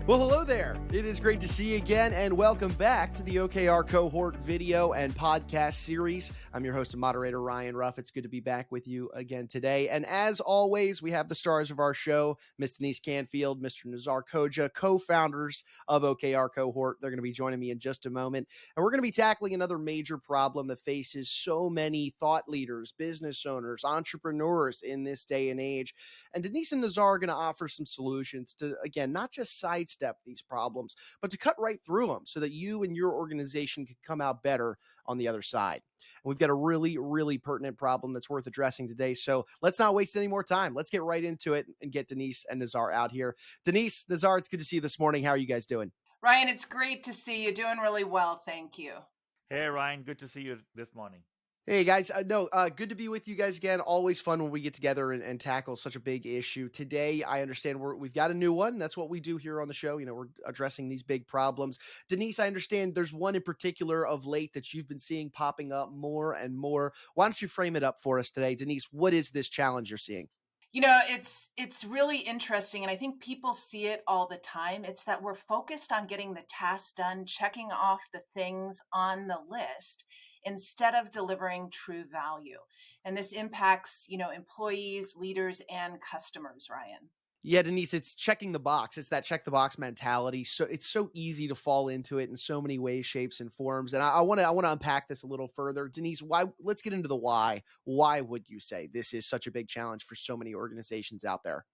Well, hello there. It is great to see you again, and welcome back to the OKR Cohort video and podcast series. I'm your host and moderator, Ryan Ruff. It's good to be back with you again today. And as always, we have the stars of our show, Ms. Denise Canfield, Mr. Nazar Koja, co-founders of OKR Cohort. They're going to be joining me in just a moment. And we're going to be tackling another major problem that faces so many thought leaders, business owners, entrepreneurs in this day and age. And Denise and Nazar are going to offer some solutions to, again, not just sidestep these problems, but to cut right through them so that you and your organization can come out better on the other side. And we've got a really pertinent problem that's worth addressing today. So let's not waste any more time. Let's get right into it and get Denise and Nazar out here. Denise, Nazar, it's good to see you this morning. How are you guys doing? Ryan, it's great to see you. Doing really well. Thank you. Hey, Ryan, good to see you this morning. Hey guys, good to be with you guys again. Always fun when we get together and tackle such a big issue. Today, I understand we've got a new one. That's what we do here on the show. You know, we're addressing these big problems. Denise, I understand there's one in particular of late that you've been seeing popping up more and more. Why don't you frame it up for us today? Denise, what is this challenge you're seeing? You know, it's really interesting, and I think people see it all the time. It's that we're focused on getting the tasks done, checking off the things on the list instead of delivering true value. And this impacts, employees, leaders, and customers, Ryan. Yeah, Denise, it's checking the box. It's that check the box mentality. So it's so easy to fall into it in so many ways, shapes, and forms. And I want to unpack this a little further. Denise, why? Let's get into the why. Why would you say this is such a big challenge for so many organizations out there?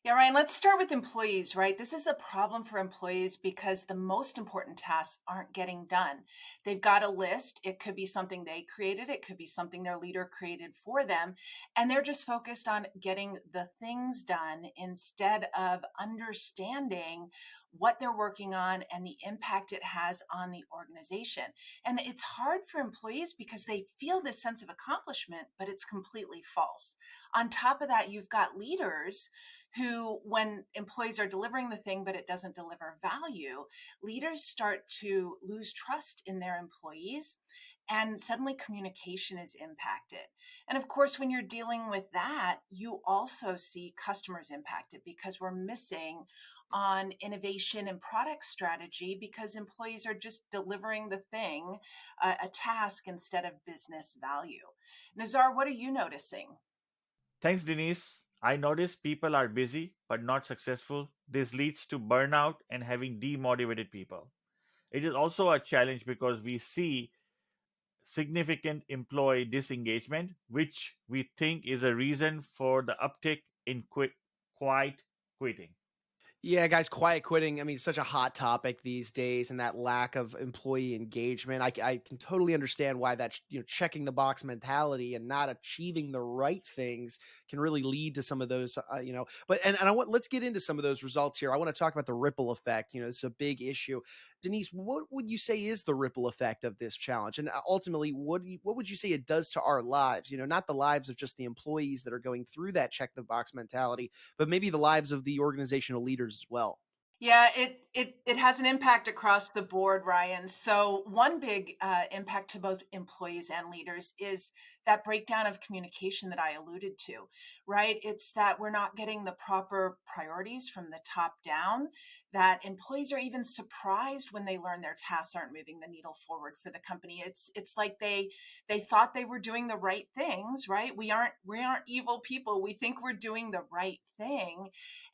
Yeah, Ryan, let's start with employees, right? This is a problem for employees because the most important tasks aren't getting done. They've got a list. It could be something they created. It could be something their leader created for them. And they're just focused on getting the things done instead of understanding what they're working on and the impact it has on the organization. And it's hard for employees because they feel this sense of accomplishment, but it's completely false. On top of that, you've got leaders who, when employees are delivering the thing, but it doesn't deliver value, leaders start to lose trust in their employees, and suddenly communication is impacted. And of course, when you're dealing with that, you also see customers impacted because we're missing on innovation and product strategy because employees are just delivering the thing, a task, instead of business value. Nazar, what are you noticing? Thanks, Denise. I notice people are busy but not successful. This leads to burnout and having demotivated people. It is also a challenge because we see significant employee disengagement, which we think is a reason for the uptick in quiet quitting. Yeah, guys, quiet quitting. I mean, such a hot topic these days, and that lack of employee engagement. I can totally understand why that checking the box mentality and not achieving the right things can really lead to some of those. But let's get into some of those results here. I want to talk about the ripple effect. This is a big issue. Denise, what would you say is the ripple effect of this challenge, and ultimately, what would you say it does to our lives? Not the lives of just the employees that are going through that check the box mentality, but maybe the lives of the organizational leaders as well. Yeah, it has an impact across the board, Ryan. So one big impact to both employees and leaders is that breakdown of communication that I alluded to, right? It's that we're not getting the proper priorities from the top down, that employees are even surprised when they learn their tasks aren't moving the needle forward for the company. It's like they thought they were doing the right things, right? We aren't evil people. We think we're doing the right thing.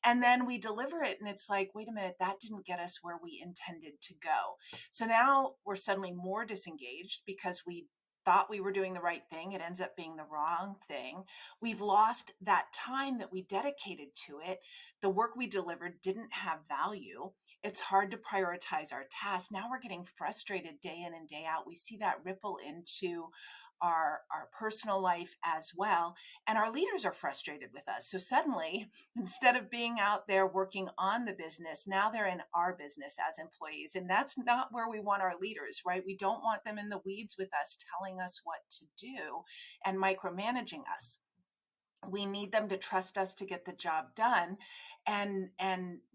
And then we deliver it and it's like, wait a minute, that didn't get us where we intended to go. So now we're suddenly more disengaged because we thought we were doing the right thing. It ends up being the wrong thing. We've lost that time that we dedicated to it. The work we delivered didn't have value. It's hard to prioritize our tasks. Now we're getting frustrated day in and day out. We see that ripple into our personal life as well. And our leaders are frustrated with us. So suddenly, instead of being out there working on the business, now they're in our business as employees. And that's not where we want our leaders, right? We don't want them in the weeds with us, telling us what to do and micromanaging us. We need them to trust us to get the job done and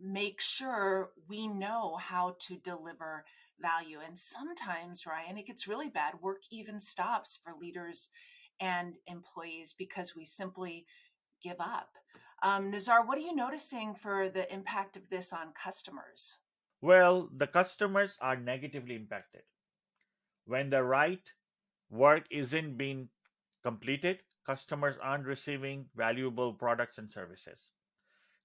make sure we know how to deliver value. And sometimes, Ryan, it gets really bad. Work even stops for leaders and employees because we simply give up. Nazar, what are you noticing for the impact of this on customers? Well, the customers are negatively impacted. When the right work isn't being completed, customers aren't receiving valuable products and services.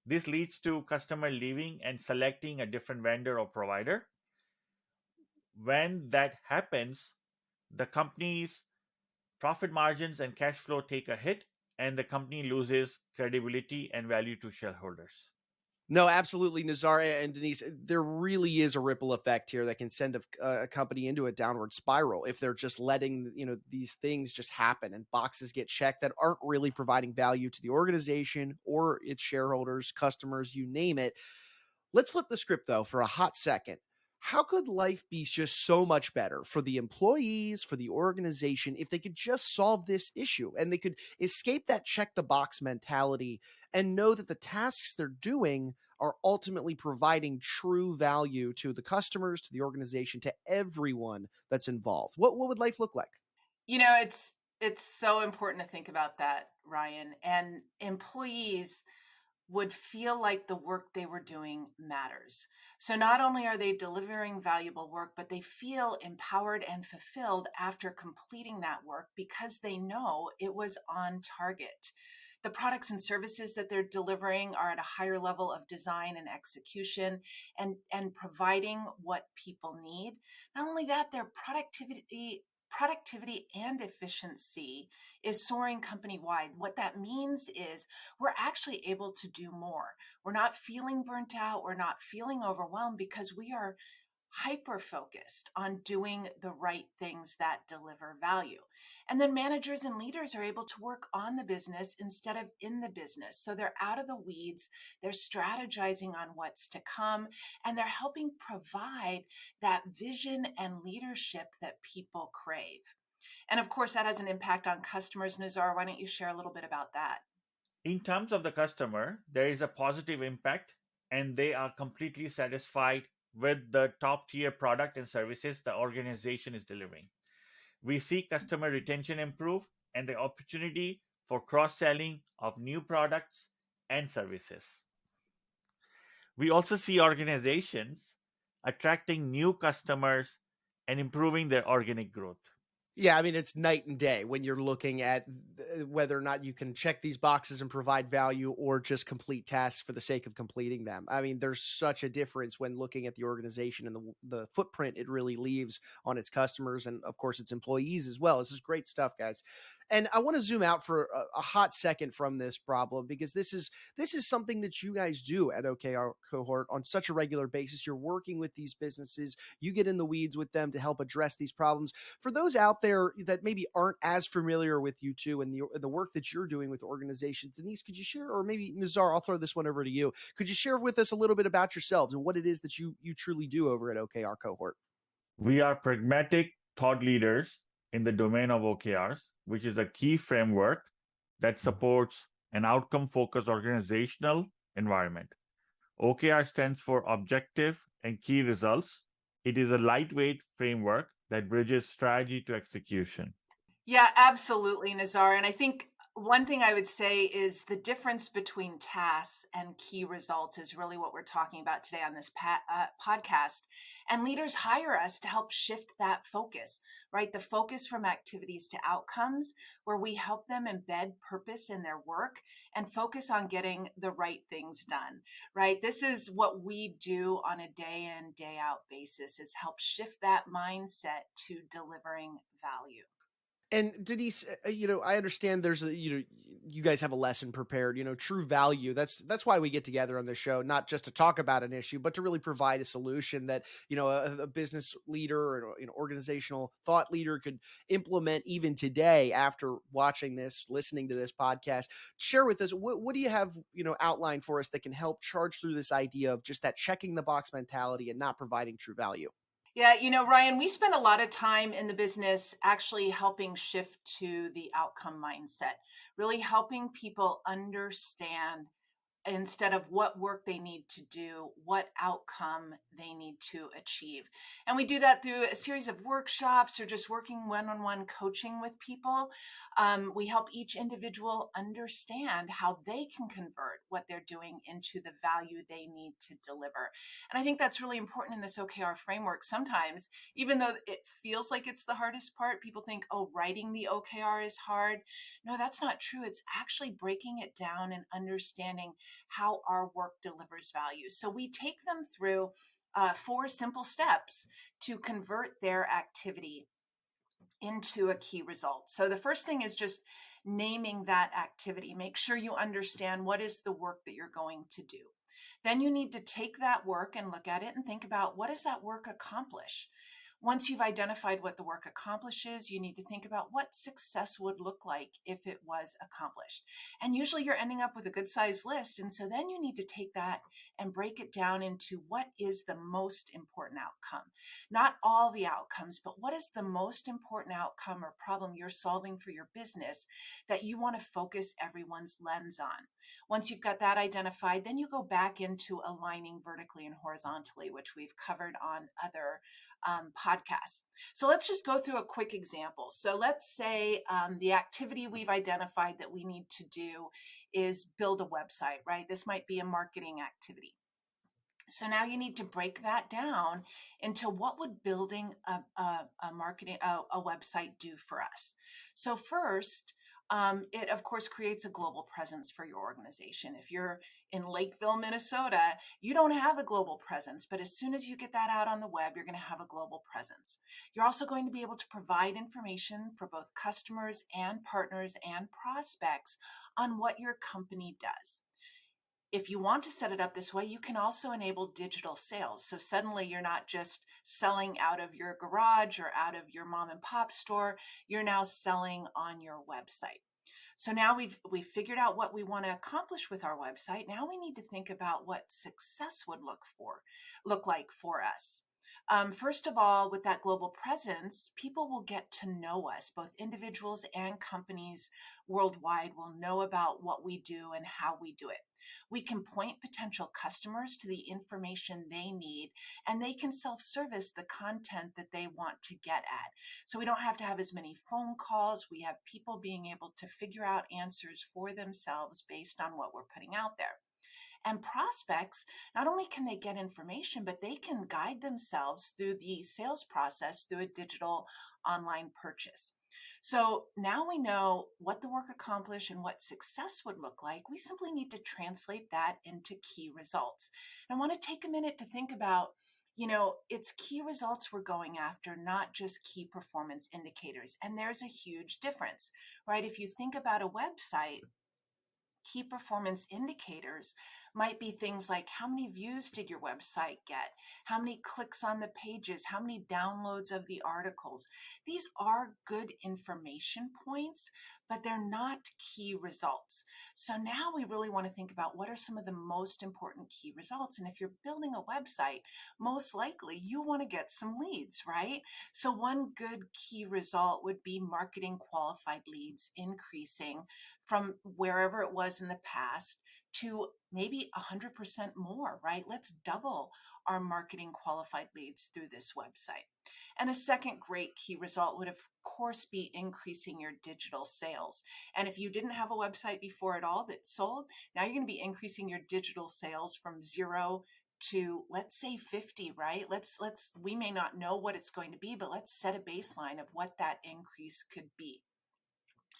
This leads to customer leaving and selecting a different vendor or provider. When that happens, the company's profit margins and cash flow take a hit, and the company loses credibility and value to shareholders. No, absolutely, Nazar and Denise. There really is a ripple effect here that can send a company into a downward spiral if they're just letting these things just happen and boxes get checked that aren't really providing value to the organization or its shareholders, customers, you name it. Let's flip the script though for a hot second. How could life be just so much better for the employees, for the organization, if they could just solve this issue and they could escape that check the box mentality and know that the tasks they're doing are ultimately providing true value to the customers, to the organization, to everyone that's involved? What would life look like? It's so important to think about that, Ryan. And employees would feel like the work they were doing matters. So not only are they delivering valuable work, but they feel empowered and fulfilled after completing that work because they know it was on target. The products and services that they're delivering are at a higher level of design and execution and providing what people need. Not only that, their productivity and efficiency is soaring company wide. What that means is we're actually able to do more. We're not feeling burnt out. We're not feeling overwhelmed because we are hyper focused on doing the right things that deliver value. And then managers and leaders are able to work on the business instead of in the business. So they're out of the weeds, they're strategizing on what's to come, and they're helping provide that vision and leadership that people crave. And of course, that has an impact on customers. Nazar, why don't you share a little bit about that? In terms of the customer, there is a positive impact, and they are completely satisfied with the top tier product and services the organization is delivering. We see customer retention improve and the opportunity for cross selling of new products and services. We also see organizations attracting new customers and improving their organic growth. Yeah, I mean, it's night and day when you're looking at whether or not you can check these boxes and provide value or just complete tasks for the sake of completing them. I mean, there's such a difference when looking at the organization and the footprint it really leaves on its customers and, of course, its employees as well. This is great stuff, guys. And I want to zoom out for a hot second from this problem because this is something that you guys do at OKR Cohort on such a regular basis. You're working with these businesses, you get in the weeds with them to help address these problems. For those out there that maybe aren't as familiar with you two and the work that you're doing with organizations, Denise, could you share, or maybe Nazar, I'll throw this one over to you. Could you share with us a little bit about yourselves and what it is that you truly do over at OKR Cohort? We are pragmatic thought leaders in the domain of OKRs, which is a key framework that supports an outcome focused organizational environment. OKR stands for Objective and Key Results. It is a lightweight framework that bridges strategy to execution. Yeah, absolutely, Nazar. And I think one thing I would say is the difference between tasks and key results is really what we're talking about today on this podcast. And leaders hire us to help shift that focus, right? The focus from activities to outcomes, where we help them embed purpose in their work and focus on getting the right things done, right? This is what we do on a day in, day out basis, is help shift that mindset to delivering value. And Denise, I understand there's you guys have a lesson prepared, true value. That's why we get together on this show, not just to talk about an issue, but to really provide a solution that, a business leader or an organizational thought leader could implement even today after watching this, listening to this podcast. Share with us, what do you have, outlined for us that can help charge through this idea of just that checking the box mentality and not providing true value? Yeah, Ryan, we spend a lot of time in the business actually helping shift to the outcome mindset, really helping people understand instead of what work they need to do, what outcome they need to achieve. And we do that through a series of workshops or just working one-on-one coaching with people. We help each individual understand how they can convert what they're doing into the value they need to deliver. And I think that's really important in this OKR framework. Sometimes, even though it feels like it's the hardest part, people think, oh, writing the OKR is hard. No, that's not true. It's actually breaking it down and understanding how our work delivers value. So we take them through 4 simple steps to convert their activity into a key result. So the first thing is just naming that activity. Make sure you understand what is the work that you're going to do. Then you need to take that work and look at it and think about, what does that work accomplish? Once you've identified what the work accomplishes, you need to think about what success would look like if it was accomplished. And usually you're ending up with a good sized list. And so then you need to take that and break it down into what is the most important outcome. Not all the outcomes, but what is the most important outcome or problem you're solving for your business that you want to focus everyone's lens on. Once you've got that identified, then you go back into aligning vertically and horizontally, which we've covered on other podcasts. So let's just go through a quick example. So let's say the activity we've identified that we need to do is build a website, right? This might be a marketing activity. So now you need to break that down into what would building a website do for us. So first, it of course creates a global presence for your organization. If you're in Lakeville, Minnesota, you don't have a global presence, but as soon as you get that out on the web, you're going to have a global presence. You're also going to be able to provide information for both customers and partners and prospects on what your company does. If you want to set it up this way, you can also enable digital sales. So suddenly you're not just selling out of your garage or out of your mom and pop store, you're now selling on your website. So now we've figured out what we want to accomplish with our website. Now we need to think about what success would look like for us. First of all, with that global presence, people will get to know us. Both individuals and companies worldwide will know about what we do and how we do it. We can point potential customers to the information they need, and they can self-service the content that they want to get at. So we don't have to have as many phone calls. We have people being able to figure out answers for themselves based on what we're putting out there. And prospects, not only can they get information, but they can guide themselves through the sales process through a digital online purchase. So now we know what the work accomplished and what success would look like. We simply need to translate that into key results. And I want to take a minute to think about, it's key results we're going after, not just key performance indicators. And there's a huge difference, right? If you think about a website, key performance indicators might be things like, how many views did your website get? How many clicks on the pages? How many downloads of the articles? These are good information points, but they're not key results. So now we really want to think about what are some of the most important key results. And if you're building a website, most likely you want to get some leads, right? So one good key result would be marketing qualified leads increasing from wherever it was in the past to maybe 100% more, right? Let's double our marketing qualified leads through this website. And a second great key result would, of course, be increasing your digital sales. And if you didn't have a website before at all that sold, now you're going to be increasing your digital sales from 0 to, let's say, 50, right? We may not know what it's going to be, but let's set a baseline of what that increase could be.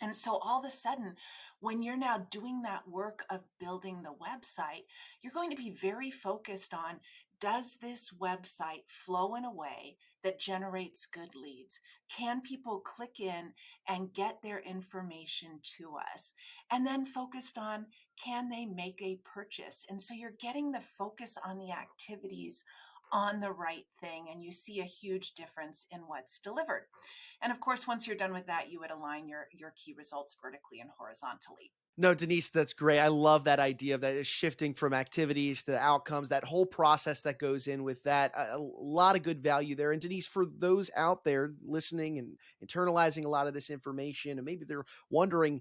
And so all of a sudden, when you're now doing that work of building the website, you're going to be very focused on, does this website flow in a way that generates good leads? Can people click in and get their information to us? And then focused on, can they make a purchase? And so you're getting the focus on the activities on the right thing, and you see a huge difference in what's delivered. And of course, once you're done with that, you would align your key results vertically and horizontally. No, Denise, that's great. I love that idea of that is shifting from activities to outcomes, that whole process that goes in with that. A lot of good value there. And Denise, for those out there listening and internalizing a lot of this information, and maybe they're wondering,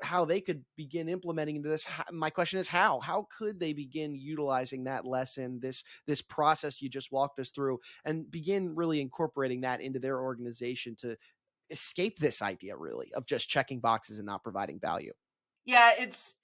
how they could begin implementing into this. My question is how? How could they begin utilizing that lesson, this process you just walked us through, and begin really incorporating that into their organization to escape this idea really of just checking boxes and not providing value? Yeah, it's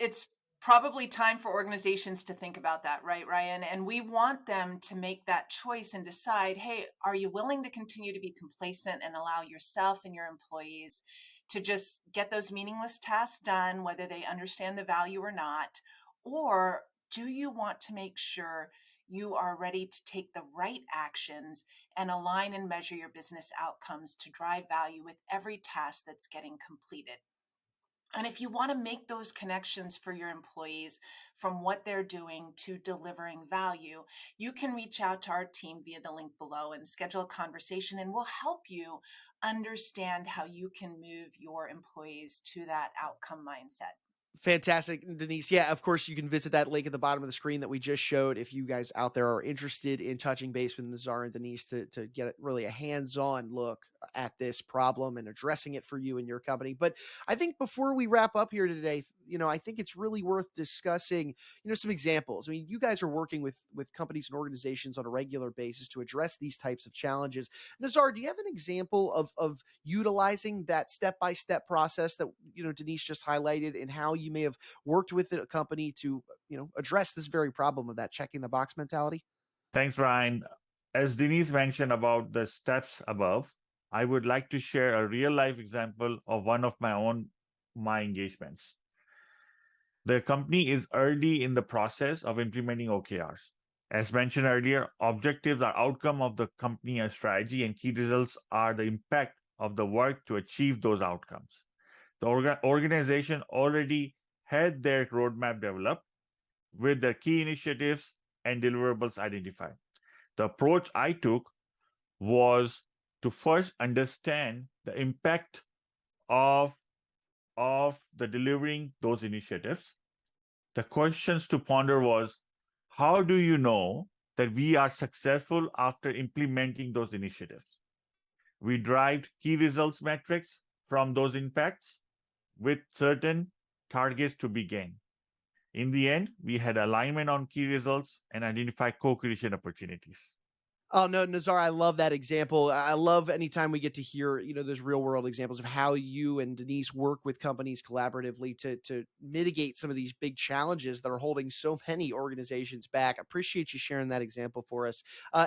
probably time for organizations to think about that, right, Ryan? And we want them to make that choice and decide, hey, are you willing to continue to be complacent and allow yourself and your employees to just get those meaningless tasks done, whether they understand the value or not? Or do you want to make sure you are ready to take the right actions and align and measure your business outcomes to drive value with every task that's getting completed? And if you want to make those connections for your employees from what they're doing to delivering value, you can reach out to our team via the link below and schedule a conversation, and we'll help you understand how you can move your employees to that outcome mindset. Fantastic, Denise. Yeah, of course, you can visit that link at the bottom of the screen that we just showed if you guys out there are interested in touching base with Nazar and Denise to get really a hands-on look at this problem and addressing it for you and your company. But I think before we wrap up here today, I think it's really worth discussing, some examples. I mean, you guys are working with companies and organizations on a regular basis to address these types of challenges. Nazar, do you have an example of utilizing that step-by-step process that, Denise just highlighted, and how you may have worked with a company to, address this very problem of that checking the box mentality? Thanks, Ryan. As Denise mentioned about the steps above, I would like to share a real life example of one of my engagements. The company is early in the process of implementing OKRs. As mentioned earlier, objectives are outcome of the company and strategy, and key results are the impact of the work to achieve those outcomes. The organization already had their roadmap developed with their key initiatives and deliverables identified. The approach I took was to first understand the impact of the delivering those initiatives. The questions to ponder was, how do you know that we are successful after implementing those initiatives? We derived key results metrics from those impacts with certain targets to be gained. In the end, we had alignment on key results and identified co-creation opportunities. Oh no, Nazar, I love that example. I love anytime we get to hear, those real world examples of how you and Denise work with companies collaboratively to mitigate some of these big challenges that are holding so many organizations back. Appreciate you sharing that example for us.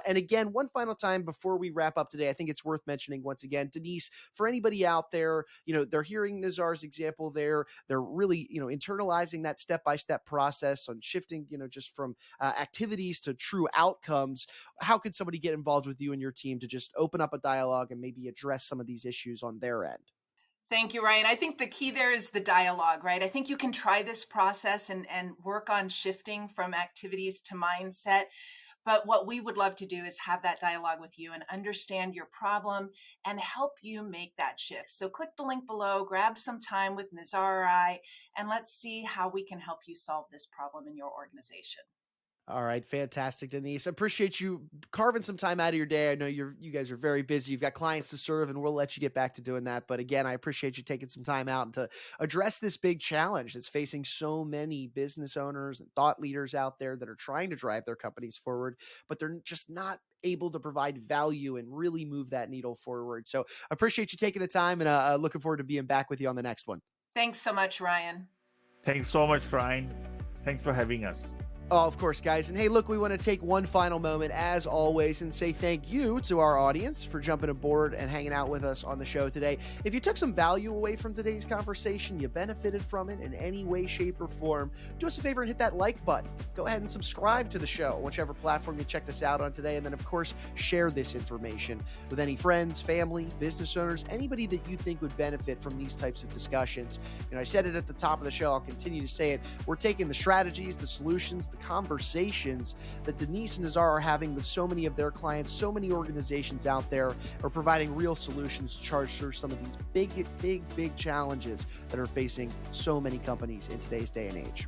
And again, one final time before we wrap up today, I think it's worth mentioning once again, Denise, for anybody out there, they're hearing Nazar's example there. They're really, internalizing that step-by-step process on shifting, just from activities to true outcomes. How could somebody get involved with you and your team to just open up a dialogue and maybe address some of these issues on their end? Thank you, Ryan. I think the key there is the dialogue, right? I think you can try this process and work on shifting from activities to mindset. But what we would love to do is have that dialogue with you and understand your problem and help you make that shift. So click the link below, grab some time with Nazar or I, and let's see how we can help you solve this problem in your organization. All right, fantastic, Denise. Appreciate you carving some time out of your day. I know you guys are very busy. You've got clients to serve, and we'll let you get back to doing that. But again, I appreciate you taking some time out to address this big challenge that's facing so many business owners and thought leaders out there that are trying to drive their companies forward, but they're just not able to provide value and really move that needle forward. So appreciate you taking the time, and looking forward to being back with you on the next one. Thanks so much, Ryan. Thanks so much, Ryan. Thanks for having us. Oh, of course, guys. And hey, look, we want to take one final moment, as always, and say thank you to our audience for jumping aboard and hanging out with us on the show today. If you took some value away from today's conversation, you benefited from it in any way, shape, or form, do us a favor and hit that like button. Go ahead and subscribe to the show, whichever platform you checked us out on today. And then, of course, share this information with any friends, family, business owners, anybody that you think would benefit from these types of discussions. I said it at the top of the show. I'll continue to say it. We're taking the strategies, the solutions, the conversations that Denise and Nazar are having with so many of their clients. So many organizations out there are providing real solutions to charge through some of these big challenges that are facing so many companies in today's day and age.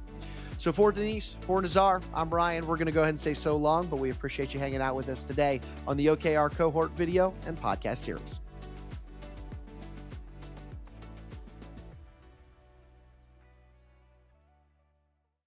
So for Denise, for Nazar, I'm Ryan. We're going to go ahead and say so long, but we appreciate you hanging out with us today on the OKR Cohort video and podcast series.